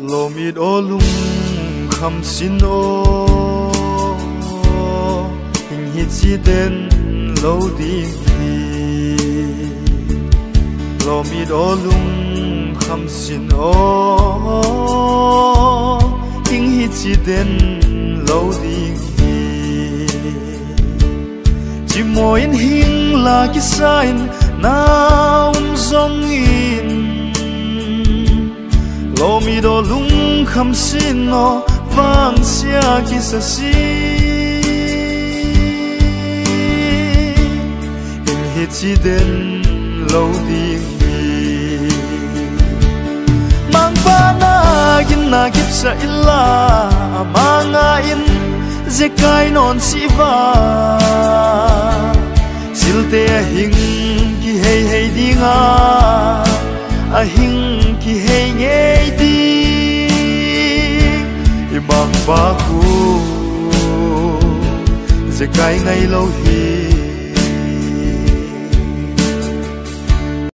lomit olung kham sin o hình hit chi den lo ding hi lomit olung kham sin o hình hit chi den lo ding hi chỉ moin hing la ki sain na zong in lomit olung kham sin o vang sia ki sa si in hi chi den lo ding hi mang pa na gin na kip sa illa manga in ze kai non si va silte hing ki hey hey dinga a hing ki hey ngei di imang ba ku ze kai ngai lo hi